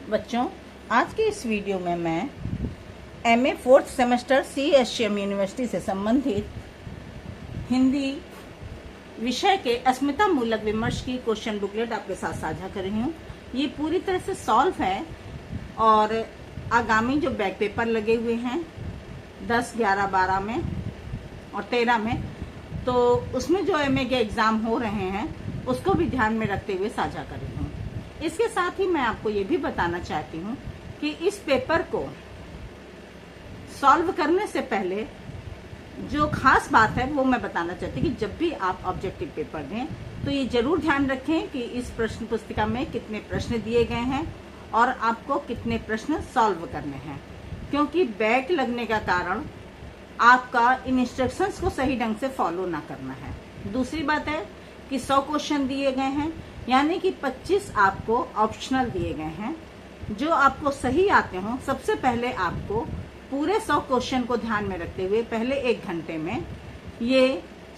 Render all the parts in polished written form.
बच्चों, आज के इस वीडियो में मैं MA 4th semester CSCM university से संबंधित हिंदी विषय के अस्मिता मूलक विमर्श की क्वेश्चन बुकलेट आपके साथ साझा कर रही हूँ। ये पूरी तरह से सॉल्व है और आगामी जो बैक पेपर लगे हुए हैं 10, 11, 12 में और 13 में, तो उसमें जो एमए के एग्जाम हो रहे हैं उसको भी ध्यान में रखते हुए साझा कर रही हूँ। इसके साथ ही मैं आपको ये भी बताना चाहती हूँ कि इस पेपर को सॉल्व करने से पहले जो खास बात है वो मैं बताना चाहती हूँ कि जब भी आप ऑब्जेक्टिव पेपर दें तो ये जरूर ध्यान रखें कि इस प्रश्न पुस्तिका में कितने प्रश्न दिए गए हैं और आपको कितने प्रश्न सॉल्व करने हैं, क्योंकि बैक लगने का कारण आपका इन इंस्ट्रक्शंस को सही ढंग से फॉलो ना करना है। दूसरी बात है कि 100 क्वेश्चन दिए गए हैं, यानी कि 25 आपको ऑप्शनल दिए गए हैं। जो आपको सही आते हों, सबसे पहले आपको पूरे 100 क्वेश्चन को ध्यान में रखते हुए पहले 1 घंटे में ये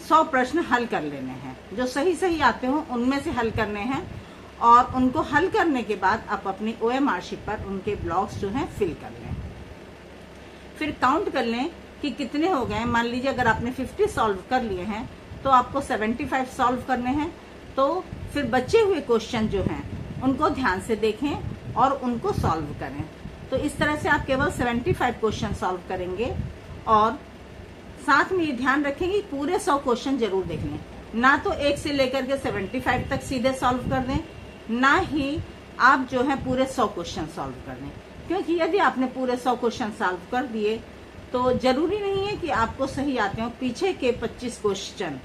100 प्रश्न हल कर लेने हैं। जो सही सही आते हों उनमें से हल करने हैं और उनको हल करने के बाद आप अपनी OMR शीट पर उनके ब्लॉक्स जो हैं फिल कर लें। फिर काउंट कर लें कि कितने हो गए। मान लीजिए अगर आपने 50 सॉल्व कर लिए हैं तो आपको 75 सॉल्व करने हैं। तो फिर बचे हुए क्वेश्चन जो हैं उनको ध्यान से देखें और उनको सॉल्व करें। तो इस तरह से आप केवल 75 क्वेश्चन सॉल्व करेंगे और साथ में ये ध्यान रखेंगे कि पूरे 100 क्वेश्चन जरूर देख लें। ना तो 1 से लेकर के 75 तक सीधे सॉल्व कर दें, ना ही आप जो है पूरे 100 क्वेश्चन सॉल्व कर दें, क्योंकि यदि आपने पूरे 100 क्वेश्चन सॉल्व कर दिए तो जरूरी नहीं है कि आपको सही आते हो। पीछे के 25 क्वेश्चन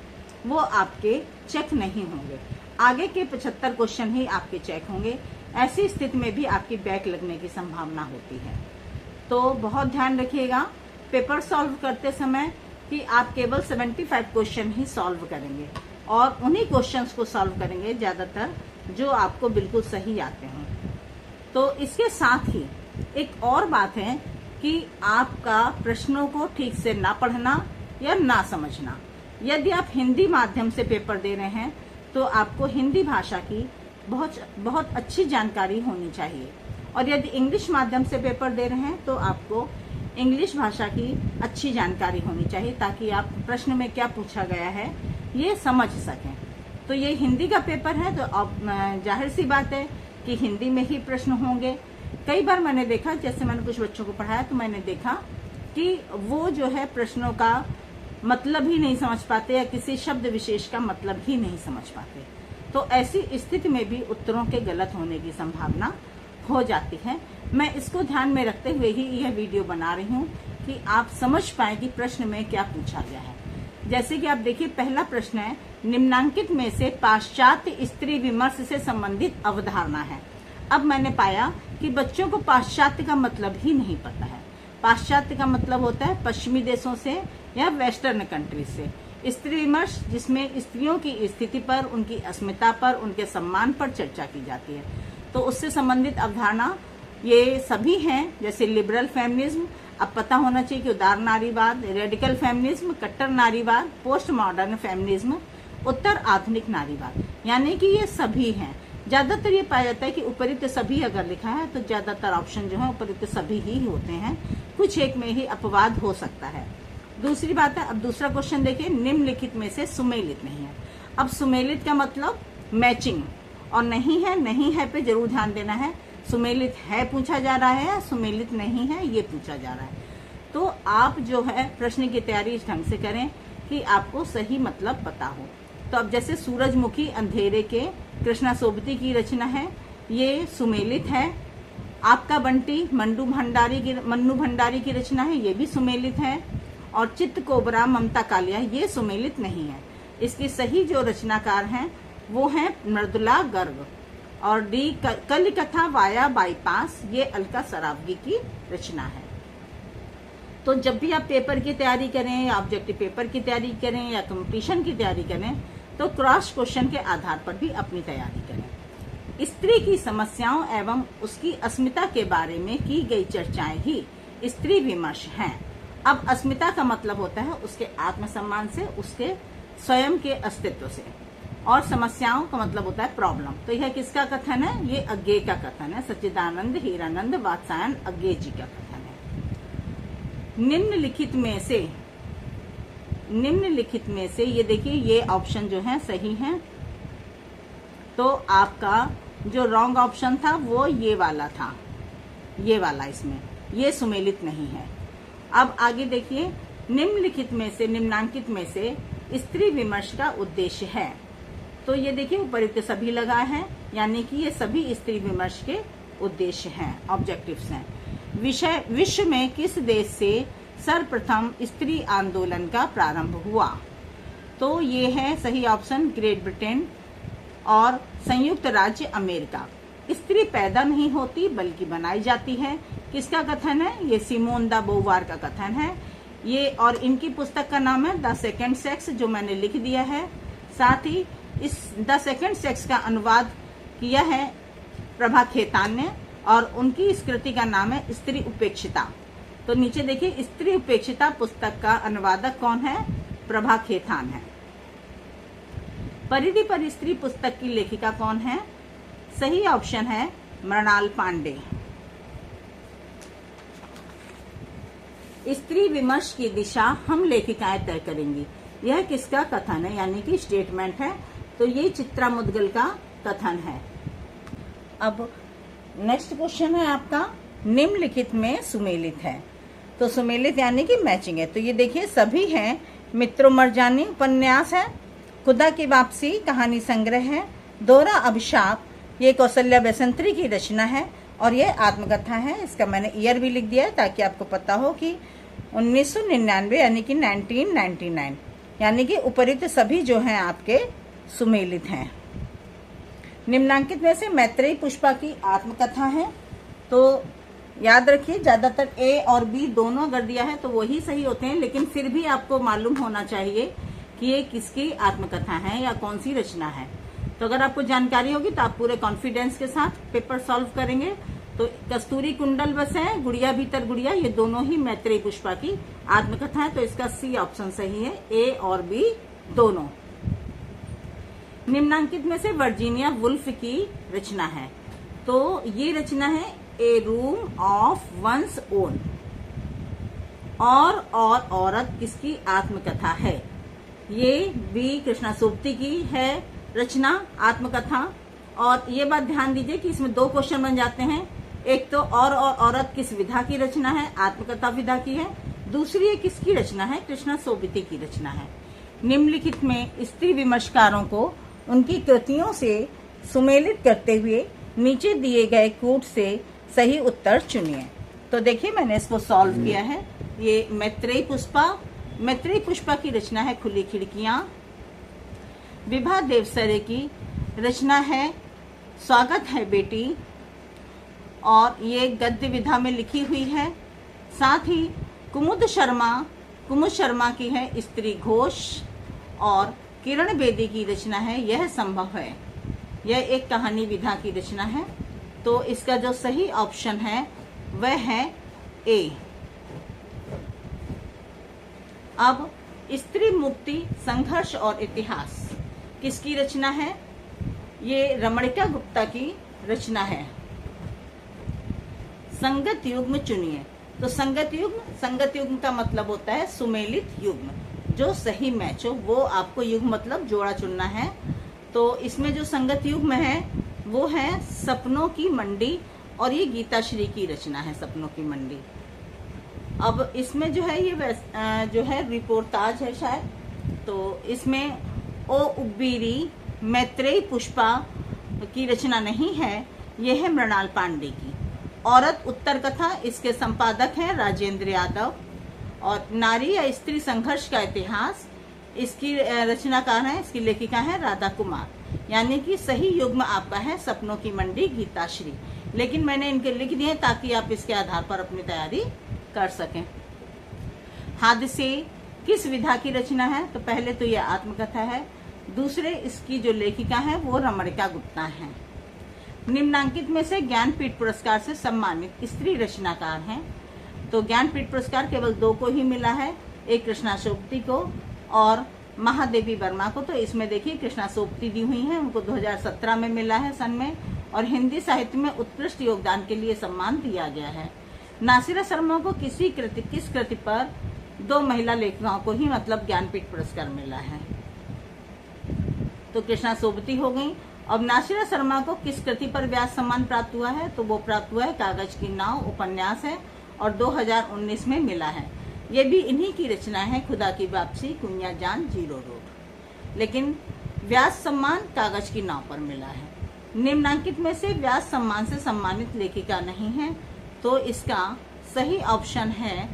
वो आपके चेक नहीं होंगे, आगे के 75 क्वेश्चन ही आपके चेक होंगे। ऐसी स्थिति में भी आपकी बैक लगने की संभावना होती है। तो बहुत ध्यान रखिएगा पेपर सॉल्व करते समय कि आप केवल 75 क्वेश्चन ही सॉल्व करेंगे और उन्हीं क्वेश्चंस को सॉल्व करेंगे ज्यादातर जो आपको बिल्कुल सही आते हों। तो इसके साथ ही एक और बात है कि आपका प्रश्नों को ठीक से ना पढ़ना या ना समझना। यदि आप हिंदी माध्यम से पेपर दे रहे हैं तो आपको हिंदी भाषा की बहुत अच्छी जानकारी होनी चाहिए, और यदि इंग्लिश माध्यम से पेपर दे रहे हैं तो आपको इंग्लिश भाषा की अच्छी जानकारी होनी चाहिए, ताकि आप प्रश्न में क्या पूछा गया है ये समझ सकें। तो ये हिंदी का पेपर है तो अब जाहिर सी बात है कि हिंदी में ही प्रश्न होंगे। कई बार मैंने देखा, जैसे मैंने कुछ बच्चों को पढ़ाया तो मैंने देखा कि वो जो है प्रश्नों का मतलब ही नहीं समझ पाते या किसी शब्द विशेष का मतलब ही नहीं समझ पाते। तो ऐसी स्थिति में भी उत्तरों के गलत होने की संभावना हो जाती है। मैं इसको ध्यान में रखते हुए ही यह वीडियो बना रही हूँ कि आप समझ पाए कि प्रश्न में क्या पूछा गया है। जैसे कि आप देखिए, पहला प्रश्न है, निम्नांकित में से पाश्चात्य स्त्री विमर्श से संबंधित अवधारणा है। अब मैंने पाया कि बच्चों को पाश्चात्य का मतलब ही नहीं पता है। पाश्चात्य का मतलब होता है पश्चिमी देशों से या वेस्टर्न कंट्री से। स्त्री विमर्श जिसमें स्त्रियों की स्थिति पर, उनकी अस्मिता पर, उनके सम्मान पर चर्चा की जाती है। तो उससे संबंधित अवधारणा ये सभी हैं, जैसे लिबरल फेमिनिज्म, अब पता होना चाहिए कि उदार नारीवाद, रेडिकल फेमिनिज्म, कट्टर नारीवाद, पोस्ट मॉडर्न फेमिनिज्म, उत्तर आधुनिक नारीवाद, यानी कि ये सभी हैं। ज्यादातर ये पाया जाता है कि उपरिक्त सभी अगर लिखा है तो ज्यादातर ऑप्शन जो है उपरिक्त सभी ही होते हैं, कुछ एक में ही अपवाद हो सकता है। दूसरी बात है, अब दूसरा क्वेश्चन देखिए, निम्नलिखित में से सुमेलित नहीं है। अब सुमेलित का मतलब मैचिंग, और नहीं है पे जरूर ध्यान देना है। सुमेलित है पूछा जा रहा है, सुमेलित नहीं है ये पूछा जा रहा है। तो आप जो है प्रश्न की तैयारी इस ढंग से करें कि आपको सही मतलब पता हो। तो अब जैसे सूरजमुखी अंधेरे के कृष्णा सोबती की रचना है, ये सुमेलित है। आपका बंटी मन्नू भंडारी की रचना है, ये भी सुमेलित है। और चित्त कोबरा ममता कालिया ये सुमेलित नहीं है। इसकी सही जो रचनाकार हैं वो हैं मृदुला गर्ग। और डी कल कथा वाया बाईपास, ये अलका सरावगी की रचना है। तो जब भी आप पेपर की तैयारी करें या ऑब्जेक्टिव पेपर की तैयारी करें या कंपटीशन की तैयारी करें तो क्रॉस क्वेश्चन के आधार पर भी अपनी तैयारी करें। स्त्री की समस्याओं एवं उसकी अस्मिता के बारे में की गई चर्चाएं ही स्त्री विमर्श हैं। अब अस्मिता का मतलब होता है उसके आत्मसम्मान से, उसके स्वयं के अस्तित्व से। और समस्याओं का मतलब होता है प्रॉब्लम। तो यह किसका कथन है? ये अज्ञे का कथन है, सच्चिदानंद हीरानंद वात्सायन अज्ञे जी का कथन है। निम्नलिखित में से ये देखिए, ये ऑप्शन जो है सही है। तो आपका जो रॉन्ग ऑप्शन था वो ये वाला था, ये वाला, इसमें ये सुमेलित नहीं है। अब आगे देखिए, निम्नांकित में से स्त्री विमर्श का उद्देश्य है। तो ये देखिए उपयुक्त सभी लगा है, यानी कि ये सभी स्त्री विमर्श के उद्देश्य हैं, ऑब्जेक्टिव्स हैं। विषय, विश्व में किस देश से सर्वप्रथम स्त्री आंदोलन का प्रारंभ हुआ? तो ये है सही ऑप्शन, ग्रेट ब्रिटेन और संयुक्त राज्य अमेरिका। स्त्री पैदा नहीं होती बल्कि बनाई जाती है, किसका कथन है? ये सिमोन द बोवार का कथन है ये, और इनकी पुस्तक का नाम है द सेकेंड सेक्स, जो मैंने लिख दिया है। साथ ही इस द सेकेंड सेक्स का अनुवाद किया है प्रभा खेतान ने, और उनकी इस कृति का नाम है स्त्री उपेक्षिता। तो नीचे देखिए, स्त्री उपेक्षिता पुस्तक का अनुवादक कौन है? प्रभा खेतान है। परिधि पर स्त्री पुस्तक की लेखिका कौन है? सही ऑप्शन है मृणाल पांडे। स्त्री विमर्श की दिशा हम लेखिकाएं तय करेंगी, यह किसका कथन है? यानी कि स्टेटमेंट है। तो ये चित्रा मुदगल का कथन है। अब नेक्स्ट क्वेश्चन है आपका, निम्नलिखित में सुमेलित है। तो सुमेलित यानी कि मैचिंग है। तो ये देखिए सभी हैं, मित्रों मरजानी उपन्यास है, खुदा की वापसी कहानी संग्रह है, दोहरा अभिशाप ये कौशल्या बेसंत्री की रचना है, और ये आत्मकथा है। इसका मैंने ईयर भी लिख दिया है ताकि आपको पता हो कि 1999 यानी कि 1999, यानी कि उपरित सभी जो हैं आपके सुमेलित हैं। निम्नांकित में से मैत्रेयी पुष्पा की आत्मकथा है। तो याद रखिए, ज्यादातर ए और बी दोनों अगर दिया है तो वही सही होते हैं, लेकिन फिर भी आपको मालूम होना चाहिए कि ये किसकी आत्मकथा है या कौन सी रचना है। तो अगर आपको जानकारी होगी तो आप पूरे कॉन्फिडेंस के साथ पेपर सॉल्व करेंगे। तो कस्तूरी कुंडल बस है, गुड़िया भीतर गुड़िया, ये दोनों ही मैत्रेयी पुष्पा की आत्मकथा है। तो इसका सी ऑप्शन सही है, ए और बी दोनों। निम्नांकित में से वर्जीनिया वुल्फ की रचना है। तो ये रचना है ए रूम ऑफ वंस ओन। और औरत किसकी आत्मकथा है? ये बी कृष्णा सोबती की है रचना, आत्मकथा। और ये बात ध्यान दीजिए कि इसमें दो क्वेश्चन बन जाते हैं। एक तो और औरत किस विधा की रचना है? आत्मकथा विधा की है। दूसरी ये किसकी रचना है? कृष्णा सोबती की रचना है। निम्नलिखित में स्त्री विमर्शकारों को उनकी कृतियों से सुमेलित करते हुए नीचे दिए गए कूट से सही उत्तर चुनिए। तो देखिए मैंने इसको सॉल्व किया है। ये मैत्रेयी पुष्पा की रचना है खुली खिड़कियां। विभा देवसरे की रचना है स्वागत है बेटी, और ये गद्य विधा में लिखी हुई है। साथ ही कुमुद शर्मा की है स्त्री घोष, और किरण बेदी की रचना है यह संभव है। यह एक कहानी विधा की रचना है। तो इसका जो सही ऑप्शन है वह है ए। अब स्त्री मुक्ति संघर्ष और इतिहास किसकी रचना है? ये रमणिका गुप्ता की रचना है। संगत युग्म चुनिए। तो संगत युग्म का मतलब होता है सुमेलित युग्म, जो सही मैच हो वो आपको युग्म मतलब जोड़ा चुनना है। तो इसमें जो संगत युग्म है वो है सपनों की मंडी, और ये गीताश्री की रचना है सपनों की मंडी। अब इसमें जो है ये जो है रिपोर्टाज है शायद। तो इसमें ओ उब्बीरी मैत्रेयी पुष्पा की रचना नहीं है, ये है मृणाल पांडे की। औरत उत्तर कथा, इसके संपादक हैं राजेंद्र यादव। और नारी या स्त्री संघर्ष का इतिहास, इसकी रचनाकार है, इसकी लेखिका है राधा कुमार। यानी कि सही युग्म आपका है सपनों की मंडी गीताश्री। लेकिन मैंने इनके लिख दिए ताकि आप इसके आधार पर अपनी तैयारी कर सकें। हादसे किस विधा की रचना है? तो पहले तो यह आत्मकथा है, दूसरे इसकी जो लेखिका है वो रमणिका गुप्ता है। निम्नांकित में से ज्ञानपीठ पुरस्कार से सम्मानित स्त्री रचनाकार हैं। तो ज्ञानपीठ पुरस्कार केवल 2 को ही मिला है, एक कृष्णा सोबती को और महादेवी वर्मा को, तो इसमें देखिए कृष्णा सोबती दी हुई हैं, उनको 2017 में मिला है सन में, और हिंदी साहित्य में उत्कृष्ट योगदान के लिए सम्मान दिया गया है। नासिरा शर्मा को किस कृति पर 2 महिला लेखिकाओं को ही मतलब ज्ञानपीठ पुरस्कार मिला है। तो कृष्णा सोबती हो गई। अब नासिरा शर्मा को किस कृति पर व्यास सम्मान प्राप्त हुआ है, तो वो प्राप्त हुआ है कागज की नाव उपन्यास है, और 2019 में मिला है। ये भी इन्हीं की रचना है, खुदा की वापसी, कुइयां जान, जीरो रोड। लेकिन व्यास सम्मान कागज की नाव पर मिला है। निम्नांकित में से व्यास सम्मान से सम्मानित लेखिका नहीं है, तो इसका सही ऑप्शन है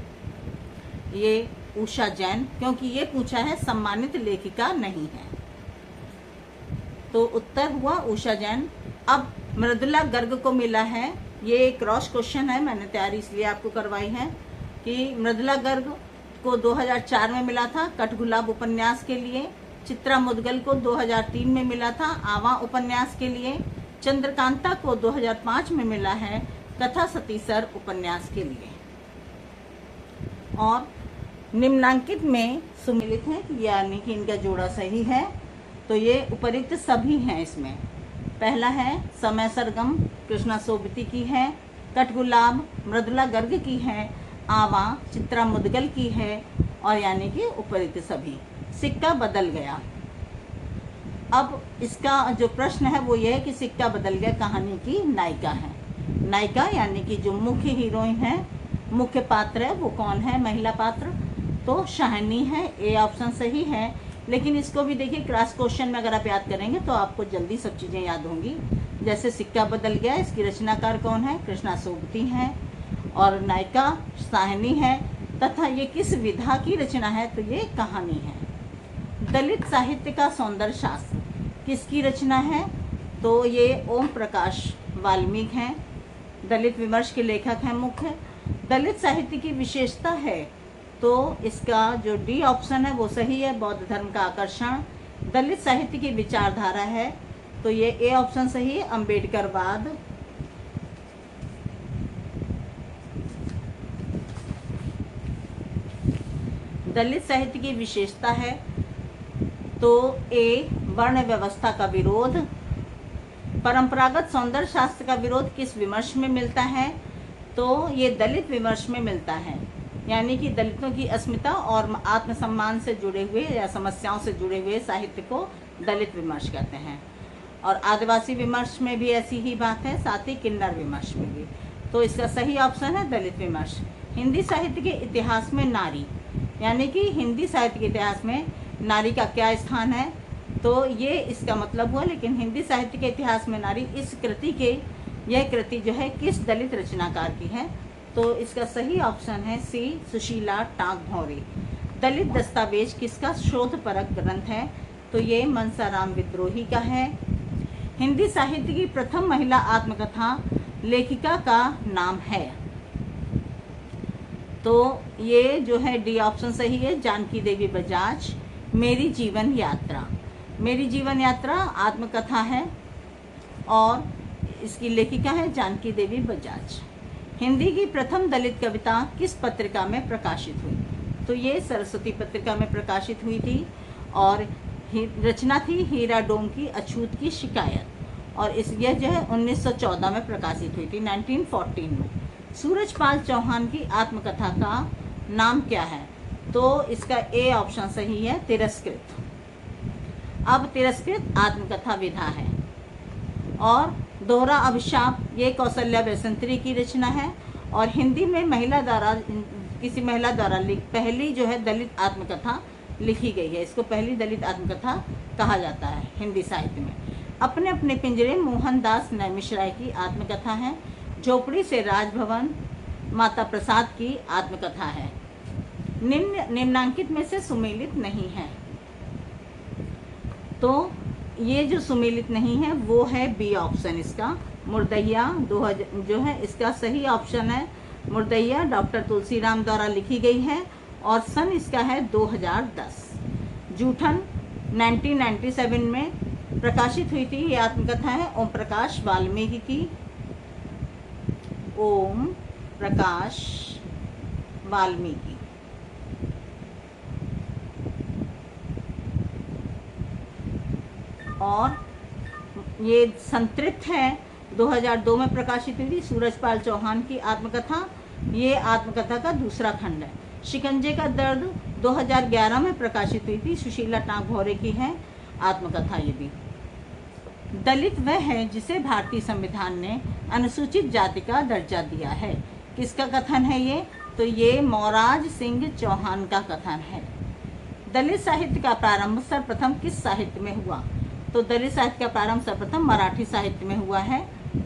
ये उषा जैन, क्योंकि ये पूछा है सम्मानित लेखिका नहीं है, तो उत्तर हुआ उषा जैन। अब मृदुला गर्ग को मिला है, ये क्रॉस क्वेश्चन है, मैंने तैयारी इसलिए आपको करवाई है कि मृदुला गर्ग को 2004 में मिला था कठगुलाब उपन्यास के लिए, चित्रा मुदगल को 2003 में मिला था आवा उपन्यास के लिए, चंद्रकांता को 2005 में मिला है कथा सतीसर उपन्यास के लिए। और निम्नांकित में सुमिलित है, यानी कि इनका जोड़ा सही है, तो ये उपरिक्त सभी हैं इसमें। पहला है समय सरगम कृष्णा सोबती की है, कठगुलाब मृदुला गर्ग की है, आवा चित्रा मुदगल की है, और यानी कि उपरिक्त सभी। सिक्का बदल गया। अब इसका जो प्रश्न है वो ये है कि सिक्का बदल गया कहानी की नायिका है। नायिका यानी कि जो मुख्य हीरोइन है, मुख्य पात्र है, वो कौन है महिला पात्र, तो शाहनी है, ए ऑप्शन सही है। लेकिन इसको भी देखिए क्रॉस क्वेश्चन में अगर आप याद करेंगे तो आपको जल्दी सब चीज़ें याद होंगी। जैसे सिक्का बदल गया, इसकी रचनाकार कौन है, कृष्णा सोबती हैं, और नायिका शाहनी है, तथा ये किस विधा की रचना है, तो ये कहानी है। दलित साहित्य का सौंदर्य शास्त्र किसकी रचना है, तो ये ओम प्रकाश वाल्मीकि हैं, दलित विमर्श के लेखक हैं मुख्य। दलित साहित्य की विशेषता है, तो इसका जो डी ऑप्शन है वो सही है, बौद्ध धर्म का आकर्षण। दलित साहित्य की विचारधारा है, तो ये ए ऑप्शन सही है, अम्बेडकरवाद। दलित साहित्य की विशेषता है, तो ए वर्ण व्यवस्था का विरोध। परंपरागत सौंदर्य शास्त्र का विरोध किस विमर्श में मिलता है, तो ये दलित विमर्श में मिलता है, यानी कि दलितों की अस्मिता और आत्मसम्मान से जुड़े हुए या समस्याओं से जुड़े हुए साहित्य को दलित विमर्श कहते हैं। और आदिवासी विमर्श में भी ऐसी ही बात है, साथ ही किन्नर विमर्श में भी। तो इसका सही ऑप्शन है दलित विमर्श। हिंदी साहित्य के इतिहास में नारी, यानी कि हिंदी साहित्य के इतिहास में नारी का क्या स्थान है, तो ये इसका मतलब हुआ। लेकिन हिंदी साहित्य के इतिहास में नारी, इस कृति के, यह कृति जो है किस दलित रचनाकार की है, तो इसका सही ऑप्शन है सी सुशीला टांगभौरी। दलित दस्तावेज किसका शोधपरक ग्रंथ है, तो ये मनसाराम विद्रोही का है। हिंदी साहित्य की प्रथम महिला आत्मकथा लेखिका का नाम है, तो ये जो है डी ऑप्शन सही है, जानकी देवी बजाज। मेरी जीवन यात्रा, मेरी जीवन यात्रा आत्मकथा है और इसकी लेखिका है जानकी देवी बजाज। हिंदी की प्रथम दलित कविता किस पत्रिका में प्रकाशित हुई, तो ये सरस्वती पत्रिका में प्रकाशित हुई थी, और रचना थी हीरा डोम की अछूत की शिकायत, और यह जो है 1914 में प्रकाशित हुई थी, 1914 में। सूरजपाल चौहान की आत्मकथा का नाम क्या है, तो इसका ए ऑप्शन सही है, तिरस्कृत। अब तिरस्कृत आत्मकथा विधा है। और दोहरा अभिशाप, ये कौशल्या वैसंतरी की रचना है, और हिंदी में महिला द्वारा, किसी महिला द्वारा पहली जो है दलित आत्मकथा लिखी गई है, इसको पहली दलित आत्मकथा कहा जाता है हिंदी साहित्य में। अपने अपने पिंजरे मोहनदास नैमिषराय की आत्मकथा है। झोपड़ी से राजभवन माता प्रसाद की आत्मकथा है। निम्नांकित में से सुमेलित नहीं है, तो ये जो सुमेलित नहीं है वो है बी ऑप्शन, इसका मुर्दैया 2000 जो है इसका सही ऑप्शन है। मुर्दैया डॉक्टर तुलसीराम द्वारा लिखी गई है, और सन इसका है 2010। जूठन 1997 में प्रकाशित हुई थी, ये आत्मकथा है ओम प्रकाश वाल्मीकि की। ओम प्रकाश वाल्मीकि। और ये संतृप्त है 2002 में प्रकाशित हुई थी, सूरजपाल चौहान की आत्मकथा। ये आत्मकथा का दूसरा खंड है। शिकंजे का दर्द 2011 में प्रकाशित हुई थी, सुशीला टांगभौरे की है आत्मकथा ये भी। दलित वह है जिसे भारतीय संविधान ने अनुसूचित जाति का दर्जा दिया है। किसका कथन है ये? तो ये मोराज सिंह चौहान का कथन है। दलित साहित्य का प्रारंभ सर्वप्रथम किस साहित्य में हुआ? तो दलित साहित्य का प्रारंभ सर्वप्रथम मराठी साहित्य में हुआ है।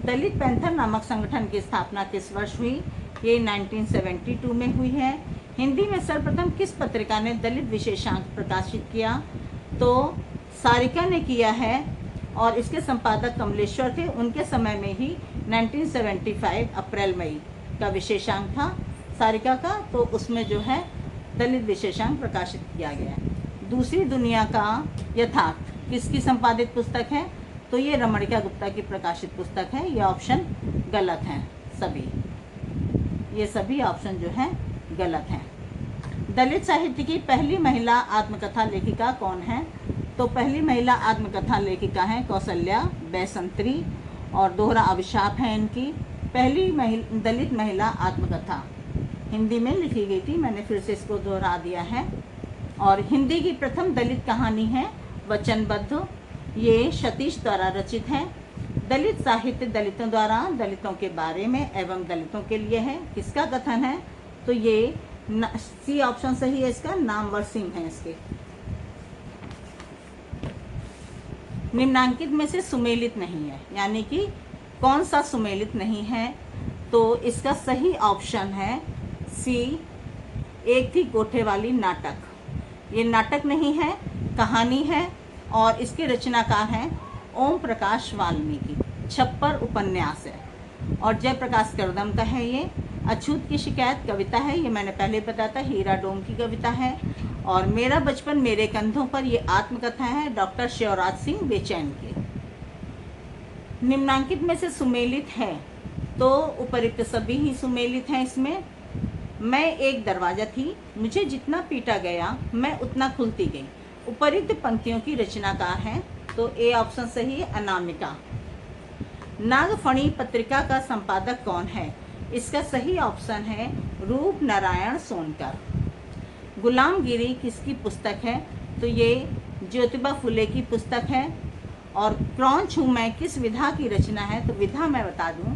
दलित पैंथर नामक संगठन की स्थापना किस वर्ष हुई? ये 1972 में हुई है। हिंदी में सर्वप्रथम किस पत्रिका ने दलित विशेषांक प्रकाशित किया? तो सारिका ने किया है और इसके संपादक कमलेश्वर थे। उनके समय में ही 1975 अप्रैल मई का विशेषांक था सारिका का, तो उसमें जो है दलित विशेषांक प्रकाशित किया गया है। दूसरी दुनिया का यथार्थ किसकी संपादित पुस्तक है? तो ये रमणिका गुप्ता की प्रकाशित पुस्तक है। ये ऑप्शन गलत हैं सभी, ये सभी ऑप्शन जो हैं गलत हैं। दलित साहित्य की पहली महिला आत्मकथा लेखिका कौन है? तो पहली महिला आत्मकथा लेखिका है कौशल्या बैसंत्री और दोहरा अभिशाप है इनकी। पहली दलित महिला आत्मकथा हिंदी में लिखी गई थी, मैंने फिर से इसको दोहरा दिया है। और हिंदी की प्रथम दलित कहानी है वचनबद्ध, ये सतीश द्वारा रचित है। दलित साहित्य दलितों द्वारा दलितों के बारे में एवं दलितों के लिए है। किसका कथन है? तो ये सी ऑप्शन सही है इसका, नामवर सिंह है इसके। निम्नांकित में से सुमेलित नहीं है, यानी कि कौन सा सुमेलित नहीं है? तो इसका सही ऑप्शन है सी, एक थी कोठे वाली नाटक। ये नाटक नहीं है, कहानी है और इसके रचनाकार हैं ओम प्रकाश वाल्मीकि। छप्पर उपन्यास है और जयप्रकाश करदम का है ये। अछूत की शिकायत कविता है, ये मैंने पहले बताया था, हीरा डोम की कविता है। और मेरा बचपन मेरे कंधों पर, ये आत्मकथा है डॉक्टर शिवराज सिंह बेचैन की। निम्नांकित में से सुमेलित है, तो उपयुक्त सभी ही सुमेलित हैं इसमें। मैं एक दरवाजा थी, मुझे जितना पीटा गया मैं उतना खुलती गई। उपयुक्त पंक्तियों की रचनाकार हैं, तो ए ऑप्शन सही है, अनामिका। नागफणी पत्रिका का संपादक कौन है? इसका सही ऑप्शन है रूप नारायण सोनकर। गुलामगिरी किसकी पुस्तक है? तो ये ज्योतिबा फुले की पुस्तक है। और क्रौंच हूँ मैं किस विधा की रचना है? तो विधा मैं बता दूं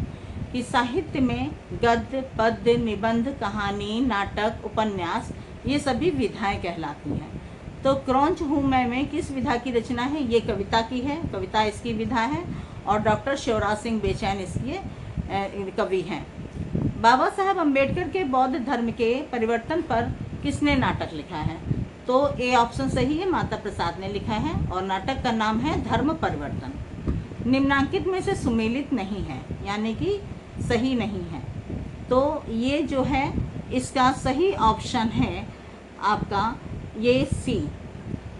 कि साहित्य में गद्य, पद्य, निबंध, कहानी, नाटक, उपन्यास, ये सभी विधाएं कहलाती हैं। तो क्रौंच हूँ मैं में किस विधा की रचना है? ये कविता की है, कविता इसकी विधा है। और डॉक्टर शिवराज सिंह बेचैन इसके कवि हैं। बाबा साहब अम्बेडकर के बौद्ध धर्म के परिवर्तन पर किसने नाटक लिखा है? तो ए ऑप्शन सही है, माता प्रसाद ने लिखा है और नाटक का नाम है धर्म परिवर्तन। निम्नांकित में से सुमेलित नहीं है, यानी कि सही नहीं है। तो ये जो है इसका सही ऑप्शन है आपका ये सी,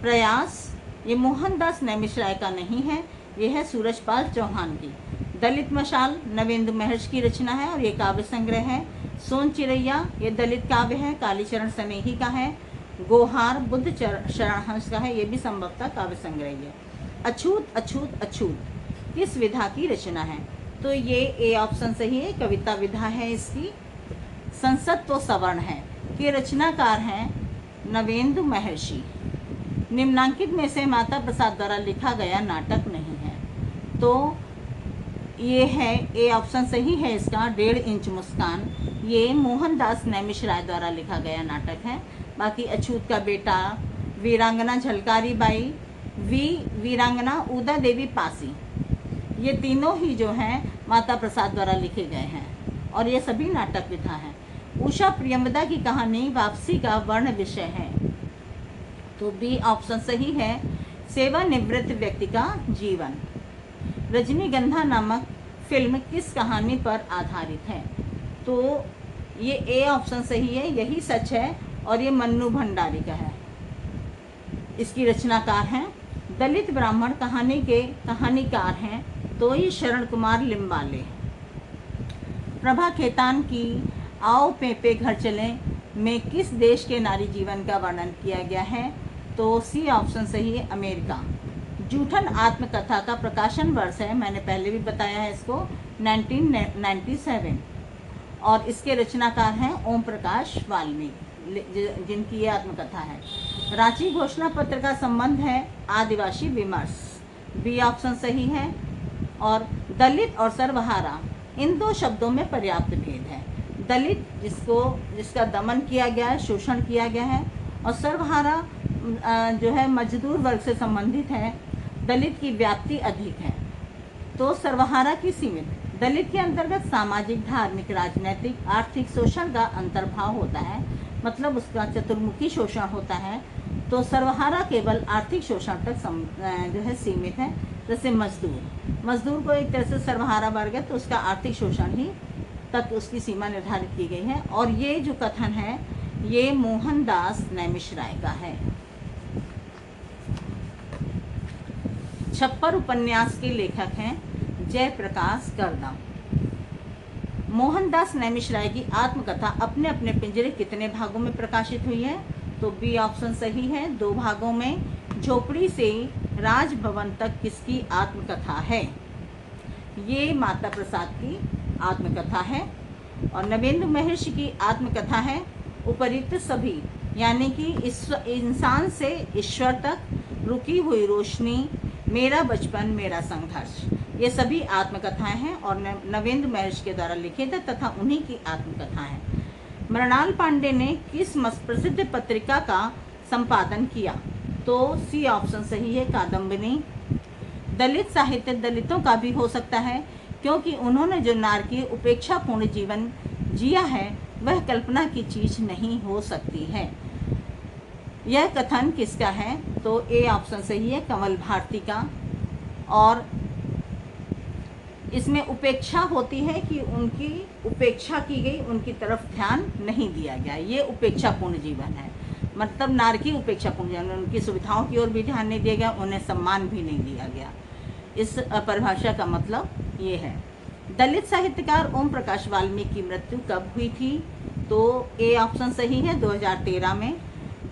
प्रयास। ये मोहनदास नैमिष का नहीं है, ये है सूरजपाल चौहान की। दलित मशाल नवेंदु महर्षि की रचना है और ये काव्य संग्रह है। सोन चिड़ैया ये दलित काव्य है, कालीचरण सनेही का है। गोहार बुद्ध शरण हंस का है, ये भी संभवतः काव्य संग्रह है। अछूत अछूत अछूत किस विधा की रचना है? तो ये ए ऑप्शन सही है, कविता विधा है इसकी। संसद तो सवर्ण है के रचनाकार हैं नवेंदु महर्षि। निम्नांकित में से माता प्रसाद द्वारा लिखा गया नाटक नहीं है, तो ये है ए ऑप्शन सही है इसका, 1.5 इंच मुस्कान। ये मोहनदास नैमिष राय द्वारा लिखा गया नाटक है। बाकी अछूत का बेटा, वीरांगना झलकारी बाई, वीरांगना उदा देवी पासी, ये तीनों ही जो हैं माता प्रसाद द्वारा लिखे गए हैं और ये सभी नाटक विधा हैं। उषा प्रियंवदा की कहानी वापसी का वर्ण विषय है, तो बी ऑप्शन सही है, सेवानिवृत्त व्यक्ति का जीवन। रजनीगंधा नामक फिल्म किस कहानी पर आधारित है? तो ये ए ऑप्शन सही है, यही सच है और ये मन्नू भंडारी का है। इसकी रचनाकार हैं दलित ब्राह्मण कहानी के कहानीकार हैं, तो ये शरण कुमार लिम्बाले। प्रभा खेतान की आओ पेपे घर चलें में किस देश के नारी जीवन का वर्णन किया गया है? तो सी ऑप्शन सही है, अमेरिका। जूठन आत्मकथा का प्रकाशन वर्ष है, मैंने पहले भी बताया है इसको, 1997, और इसके रचनाकार हैं ओम प्रकाश वाल्मीकि, जिनकी ये आत्मकथा है। रांची घोषणा पत्र का संबंध है आदिवासी विमर्श, बी ऑप्शन सही है। और दलित और सर्वहारा, इन दो शब्दों में पर्याप्त भेद है। दलित जिसका दमन किया गया है, शोषण किया गया है, और सर्वहारा जो है मजदूर वर्ग से संबंधित है। दलित की व्याप्ति अधिक है तो सर्वहारा की सीमित। दलित के अंतर्गत सामाजिक, धार्मिक, राजनैतिक, आर्थिक शोषण का अंतर्भाव होता है, मतलब उसका चतुर्मुखी शोषण होता है। तो सर्वहारा केवल आर्थिक शोषण तक जो है सीमित है। जैसे मजदूर को एक तरह से सर्वहारा वर्ग है, तो उसका आर्थिक शोषण ही तक उसकी सीमा निर्धारित की गई है। और ये जो कथन है ये मोहनदास नैमिषराय का है। छप्पर उपन्यास के लेखक हैं जयप्रकाश करदम। मोहनदास नैमिषराय की आत्मकथा अपने अपने पिंजरे कितने भागों में प्रकाशित हुई है? तो बी ऑप्शन सही है, 2 भागों में। झोपड़ी से राजभवन तक किसकी आत्मकथा है? ये माता प्रसाद की आत्मकथा है। और नवेंद्र महर्षि की आत्मकथा है उपरिक्त सभी, यानी कि इंसान से ईश्वर तक, रुकी हुई रोशनी, मेरा बचपन मेरा संघर्ष, ये सभी आत्मकथाएं हैं और नवेंद्र महर्षि के द्वारा लिखित है तथा उन्हीं की आत्मकथा है। मृणाल पांडे ने किस प्रसिद्ध पत्रिका का संपादन किया? तो सी ऑप्शन सही है, कादम्बिनी। दलित साहित्य दलितों का भी हो सकता है, क्योंकि उन्होंने जो नारकीय उपेक्षापूर्ण जीवन जिया है वह कल्पना की चीज नहीं हो सकती है। यह कथन किसका है? तो ए ऑप्शन सही है, कमल भारती का। और इसमें उपेक्षा होती है कि उनकी उपेक्षा की गई, उनकी तरफ ध्यान नहीं दिया गया, ये उपेक्षापूर्ण जीवन है। मतलब नारकी उपेक्षापूर्ण जीवन, उनकी सुविधाओं की ओर भी ध्यान नहीं दिया गया, उन्हें सम्मान भी नहीं दिया गया। इस परिभाषा का मतलब ये है। दलित साहित्यकार ओम प्रकाश वाल्मीकि की मृत्यु कब हुई थी? तो ए ऑप्शन सही है, 2013 में।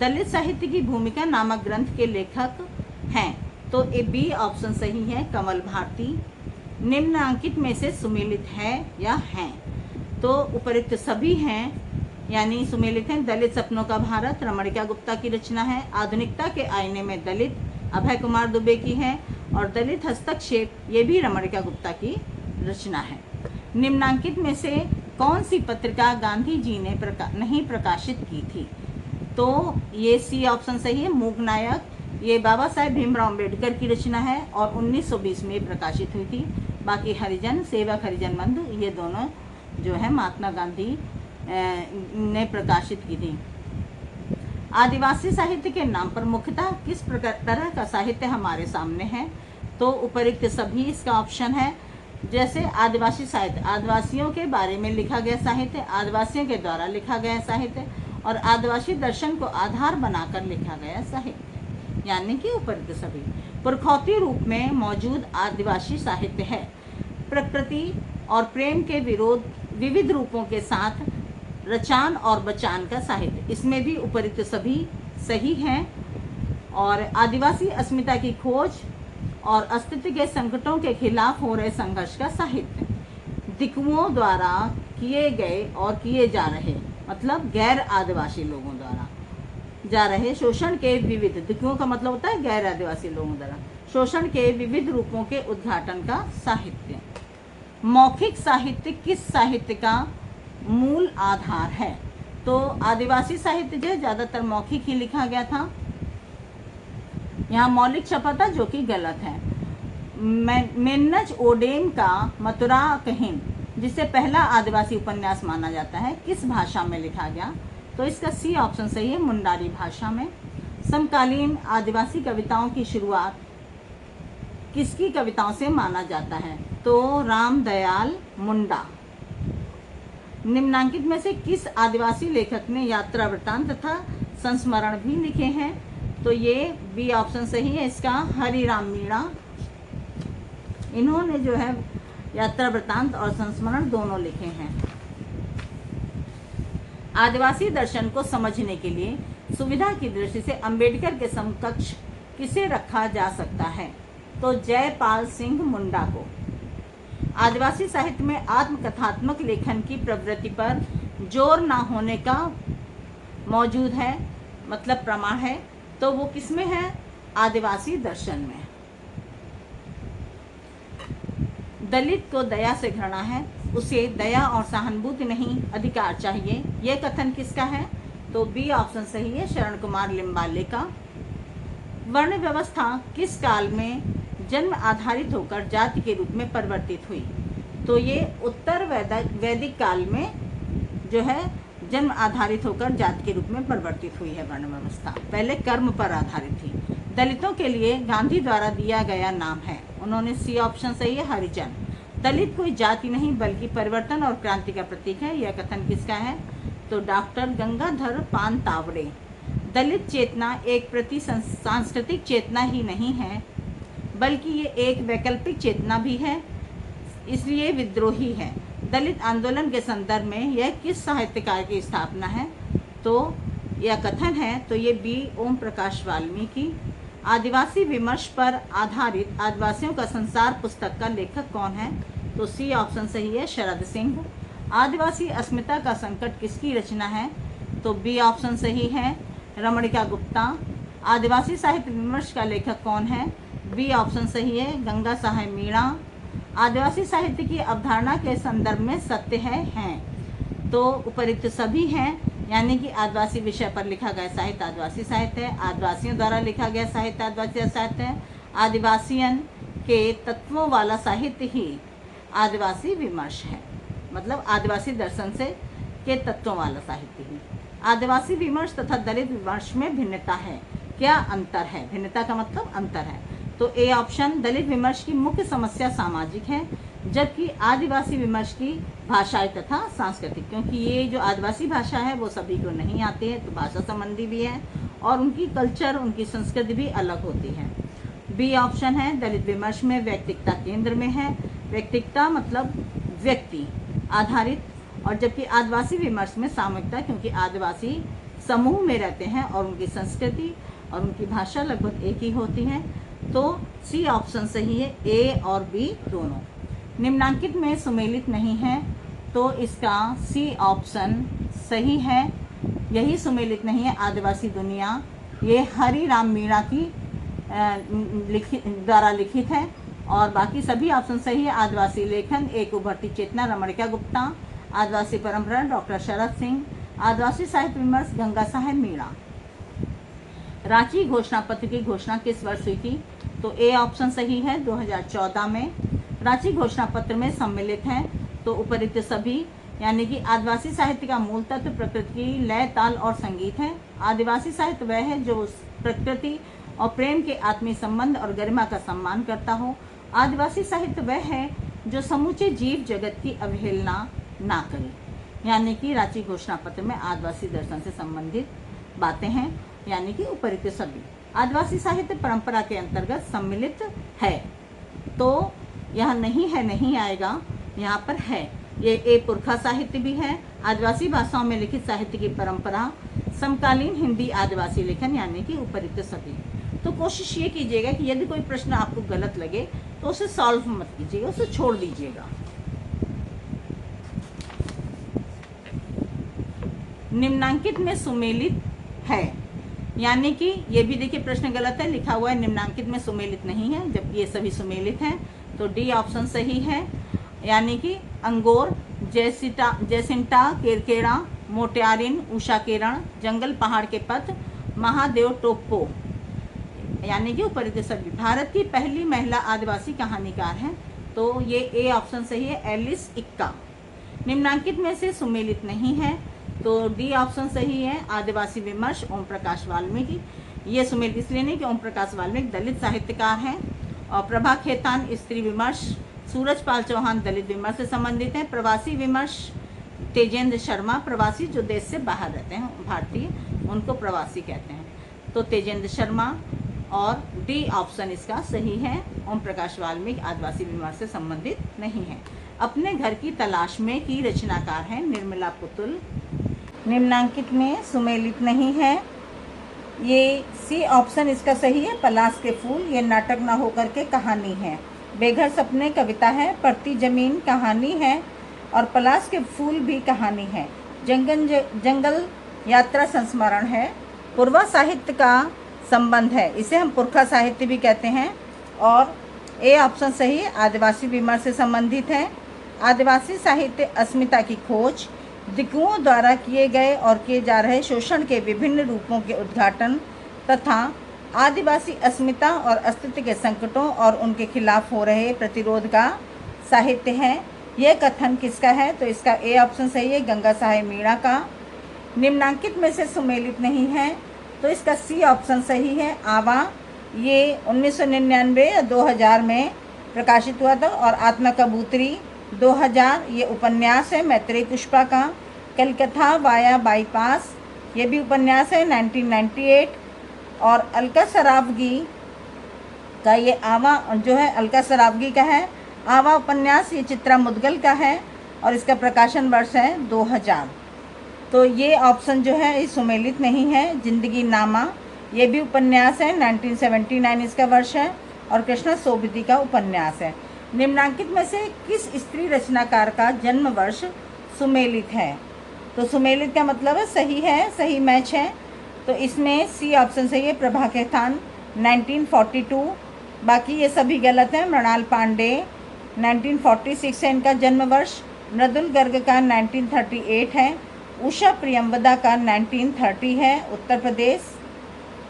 दलित साहित्य की भूमिका नामक ग्रंथ के लेखक हैं, तो ए बी ऑप्शन सही है, कमल भारती। निम्नांकित में से सुमेलित है या हैं? तो उपरिक्त सभी हैं, यानी सुमेलित हैं। दलित सपनों का भारत रमणिका गुप्ता की रचना है। आधुनिकता के आईने में दलित अभय कुमार दुबे की है। और दलित हस्तक्षेप ये भी रमणिका गुप्ता की रचना है। निम्नांकित में से कौन सी पत्रिका गांधी जी ने नहीं प्रकाशित की थी? तो ये सी ऑप्शन सही है, मूकनायक। ये बाबा साहेब भीमराव अम्बेडकर की रचना है और 1920 में प्रकाशित हुई थी। बाकी हरिजन, सेवक हरिजन बंधु, ये दोनों जो है महात्मा गांधी ने प्रकाशित की थी। आदिवासी साहित्य के नाम पर मुख्यतः किस तरह का साहित्य हमारे सामने है? तो उपरिक्त सभी इसका ऑप्शन है। जैसे आदिवासी साहित्य, आदिवासियों के बारे में लिखा गया साहित्य, आदिवासियों के द्वारा लिखा गया साहित्य, और आदिवासी दर्शन को आधार बनाकर लिखा गया साहित्य, यानी कि उपरिक्त सभी। पुरखौती रूप में मौजूद आदिवासी साहित्य है। प्रकृति और प्रेम के विविध रूपों के साथ रचान और बचान का साहित्य, इसमें भी उपरिक्त सभी सही हैं। और आदिवासी अस्मिता की खोज और अस्तित्व के संकटों के खिलाफ हो रहे संघर्ष का साहित्य। दिकुओं द्वारा किए गए और किए जा रहे, मतलब गैर आदिवासी लोगों द्वारा जा रहे शोषण के विविध, दिकुओं का मतलब होता है गैर आदिवासी लोगों द्वारा शोषण के विविध रूपों के उद्घाटन का साहित्य। मौखिक साहित्य किस साहित्य का मूल आधार है? तो आदिवासी साहित्य जो ज्यादातर मौखिक ही लिखा गया था, यहाँ मौलिक छपा था, जो कि गलत है। मेन्नज ओडेम का मथुरा कहिन, जिसे पहला आदिवासी उपन्यास माना जाता है, किस भाषा में लिखा गया? तो इसका सी ऑप्शन सही है, मुंडारी भाषा में। समकालीन आदिवासी कविताओं की शुरुआत किसकी कविताओं से माना जाता है? तो रामदयाल मुंडा। निम्नांकित में से किस आदिवासी लेखक ने यात्रा वृत्तांत तथा संस्मरण भी लिखे हैं? तो ये बी ऑप्शन सही है इसका, हरिराम मीणा। इन्होंने जो है यात्रा वृत्तांत और संस्मरण दोनों लिखे हैं। आदिवासी दर्शन को समझने के लिए सुविधा की दृष्टि से अंबेडकर के समकक्ष किसे रखा जा सकता है? तो जयपाल सिंह मुंडा को। आदिवासी साहित्य में आत्मकथात्मक लेखन की प्रवृत्ति पर जोर ना होने का मौजूद है, मतलब प्रमाण है, तो वो किसमें है? आदिवासी दर्शन में। दलित को दया से घृणा है, उसे दया और सहानुभूति नहीं अधिकार चाहिए, यह कथन किसका है? तो बी ऑप्शन सही है, शरण कुमार लिम्बाले का। वर्ण व्यवस्था किस काल में जन्म आधारित होकर जाति के रूप में परिवर्तित हुई? तो ये उत्तर वैदिक काल में जो है जन्म आधारित होकर जाति के रूप में परिवर्तित हुई है वर्ण व्यवस्था। पहले कर्म पर आधारित थी। दलितों के लिए गांधी द्वारा दिया गया नाम है, उन्होंने सी ऑप्शन सही है, हरिजन। दलित कोई जाति नहीं बल्कि परिवर्तन और क्रांति का प्रतीक है, यह कथन किसका है? तो डॉक्टर गंगाधर पान तावड़े। दलित चेतना एक प्रति सांस्कृतिक चेतना ही नहीं है बल्कि ये एक वैकल्पिक चेतना भी है, इसलिए विद्रोही है। दलित आंदोलन के संदर्भ में यह किस साहित्यकार की स्थापना है? तो यह कथन है, तो ये बी ओम प्रकाश वाल्मीकि। आदिवासी विमर्श पर आधारित आदिवासियों का संसार पुस्तक का लेखक कौन है? तो सी ऑप्शन सही है, शरद सिंह। आदिवासी अस्मिता का संकट किसकी रचना है? तो बी ऑप्शन सही है, रमणिका गुप्ता। आदिवासी साहित्य विमर्श का लेखक कौन है? बी ऑप्शन सही है, गंगा सहाय मीणा। आदिवासी साहित्य की अवधारणा के संदर्भ में सत्य है, हैं। तो उपरिक्त सभी हैं, यानी कि आदिवासी विषय पर लिखा गया साहित्य आदिवासी साहित्य है, आदिवासियों द्वारा लिखा गया साहित्य आदिवासी साहित्य है, आदिवासियन के तत्वों वाला साहित्य ही आदिवासी विमर्श है, मतलब आदिवासी दर्शन से के तत्वों वाला साहित्य ही। आदिवासी विमर्श तथा दलित विमर्श में भिन्नता है, क्या अंतर है? भिन्नता का मतलब अंतर है। तो ए ऑप्शन, दलित विमर्श की मुख्य समस्या सामाजिक है, जबकि आदिवासी विमर्श की भाषाई तथा सांस्कृतिक, क्योंकि ये जो आदिवासी भाषा है वो सभी को नहीं आती है, तो भाषा संबंधी भी है और उनकी कल्चर, उनकी संस्कृति भी अलग होती है। बी ऑप्शन है, दलित विमर्श में व्यक्तिकता केंद्र में है, व्यक्तिकता मतलब व्यक्ति आधारित, और जबकि आदिवासी विमर्श में सामूहिकता, क्योंकि आदिवासी समूह में रहते हैं और उनकी संस्कृति और उनकी भाषा लगभग एक ही होती है। तो सी ऑप्शन सही है, ए और बी दोनों। निम्नांकित में सुमेलित नहीं है, तो इसका सी ऑप्शन सही है, यही सुमेलित नहीं है, आदिवासी दुनिया। ये हरि राम मीणा की द्वारा लिखित है, और बाकी सभी ऑप्शन सही है। आदिवासी लेखन, एक उभरती चेतना, रमणिका गुप्ता। आदिवासी परंपरा, डॉक्टर शरद सिंह। आदिवासी साहित्य विमर्श, गंगा सहाय मीणा। रांची घोषणा पत्र की घोषणा किस वर्ष हुई थी? तो ए ऑप्शन सही है, 2014 में। रांची घोषणा पत्र में सम्मिलित हैं तो उपरिक्त सभी, यानी कि आदिवासी साहित्य का मूल तत्व प्रकृति की लय, ताल और संगीत है। आदिवासी साहित्य वह है जो प्रकृति और प्रेम के आत्मीय संबंध और गरिमा का सम्मान करता हो। आदिवासी साहित्य वह है जो समूचे जीव जगत की अवहेलना ना करे, यानी कि रांची घोषणा पत्र में आदिवासी दर्शन से संबंधित बातें हैं, यानी कि उपरिक्त सभी आदिवासी साहित्य परंपरा के अंतर्गत सम्मिलित है। तो यह नहीं है, नहीं आएगा, यहाँ पर है। ये ए पुरखा साहित्य भी है, आदिवासी भाषाओं में लिखित साहित्य की परंपरा, समकालीन हिंदी आदिवासी लेखन, यानी कि उपरिक्त सभी। तो कोशिश ये कीजिएगा कि यदि कोई प्रश्न आपको गलत लगे तो उसे सॉल्व मत कीजिएगा, उसे छोड़ दीजिएगा। निम्नांकित में सुमेलित है, यानी कि ये भी देखिए प्रश्न गलत है, लिखा हुआ है निम्नांकित में सुमेलित नहीं है, जबकि ये सभी सुमेलित हैं। तो डी ऑप्शन सही है, यानी कि अंगोर, जैसिंटा केरकेरा, मोट्यारिन, उषा केरण, जंगल पहाड़ के पथ, महादेव टोप्पो, यानी कि उपरिक्त सभी। भारत की पहली महिला आदिवासी कहानीकार हैं, तो ये ए ऑप्शन सही है, एलिस इक्का। निम्नांकित में से सुमेलित नहीं है, तो डी ऑप्शन सही है, आदिवासी विमर्श, ओम प्रकाश वाल्मीकि। ये सुमेलित इसलिए नहीं कि ओम प्रकाश वाल्मीकि दलित साहित्यकार हैं, और प्रभा खेतान स्त्री विमर्श, सूरजपाल चौहान दलित विमर्श से संबंधित हैं। प्रवासी विमर्श, तेजेंद्र शर्मा, प्रवासी जो देश से बाहर रहते हैं भारतीय, उनको प्रवासी कहते हैं, तो तेजेंद्र शर्मा। और डी ऑप्शन इसका सही है, ओम प्रकाश वाल्मीकि आदिवासी विमर्श से संबंधित नहीं है। अपने घर की तलाश में की रचनाकार हैं निर्मला पुतुल। निम्नांकित में सुमेलित नहीं है, ये सी ऑप्शन इसका सही है। पलाश के फूल ये नाटक ना होकर के कहानी है। बेघर सपने कविता है। पड़ती जमीन कहानी है और पलाश के फूल भी कहानी है। जंगल यात्रा संस्मरण है। पूर्वा साहित्य का संबंध है, इसे हम पुरखा साहित्य भी कहते हैं। और ए ऑप्शन सही है, आदिवासी विमर्श से संबंधित है। आदिवासी साहित्य अस्मिता की खोज, दिकुओं द्वारा किए गए और किए जा रहे शोषण के विभिन्न रूपों के उद्घाटन तथा आदिवासी अस्मिता और अस्तित्व के संकटों और उनके खिलाफ हो रहे प्रतिरोध का साहित्य है। यह कथन किसका है? तो इसका ए ऑप्शन सही है, गंगा सहाय मीणा का। निम्नांकित में से सुमेलित नहीं है, तो इसका सी ऑप्शन सही है, आवा। ये 1999 या 2000 में प्रकाशित हुआ था। और आत्मा कबूतरी 2000 ये उपन्यास है मैत्रेयी पुष्पा का। कलकत्ता वाया बाईपास ये भी उपन्यास है 1998। और अलका सरावगी का ये आवा जो है अलका सरावगी का है। आवा उपन्यास ये चित्रा मुदगल का है और इसका प्रकाशन वर्ष है 2000। तो ये ऑप्शन जो है ये सुमेलित नहीं है। जिंदगी नामा ये भी उपन्यास है 1979 इसका वर्ष है और कृष्णा सोबती का उपन्यास है। निम्नांकित में से किस स्त्री रचनाकार का जन्म वर्ष सुमेलित है? तो सुमेलित का मतलब है सही है, सही मैच है। तो इसमें सी ऑप्शन सही है, प्रभा खेतान 1942। बाकी ये सभी गलत हैं। मृणाल पांडे 1946 है इनका जन्म वर्ष। मृदुल गर्ग का 1938 है। उषा प्रियंवदा का 1930 है, उत्तर प्रदेश।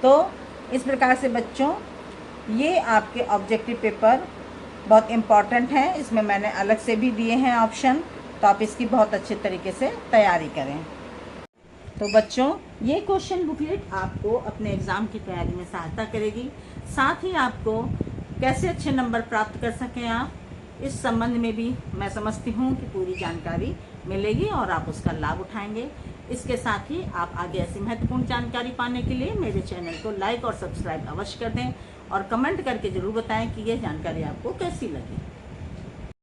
तो इस प्रकार से बच्चों ये आपके ऑब्जेक्टिव पेपर बहुत इम्पॉर्टेंट है। इसमें मैंने अलग से भी दिए हैं ऑप्शन, तो आप इसकी बहुत अच्छे तरीके से तैयारी करें। तो बच्चों ये क्वेश्चन बुकलेट आपको अपने एग्ज़ाम की तैयारी में सहायता करेगी। साथ ही आपको कैसे अच्छे नंबर प्राप्त कर सकें आप, इस संबंध में भी मैं समझती हूँ कि पूरी जानकारी मिलेगी और आप उसका लाभ उठाएंगे। इसके साथ ही आप आगे ऐसी महत्वपूर्ण जानकारी पाने के लिए मेरे चैनल को लाइक और सब्सक्राइब अवश्य कर दें और कमेंट करके ज़रूर बताएं कि यह जानकारी आपको कैसी लगी।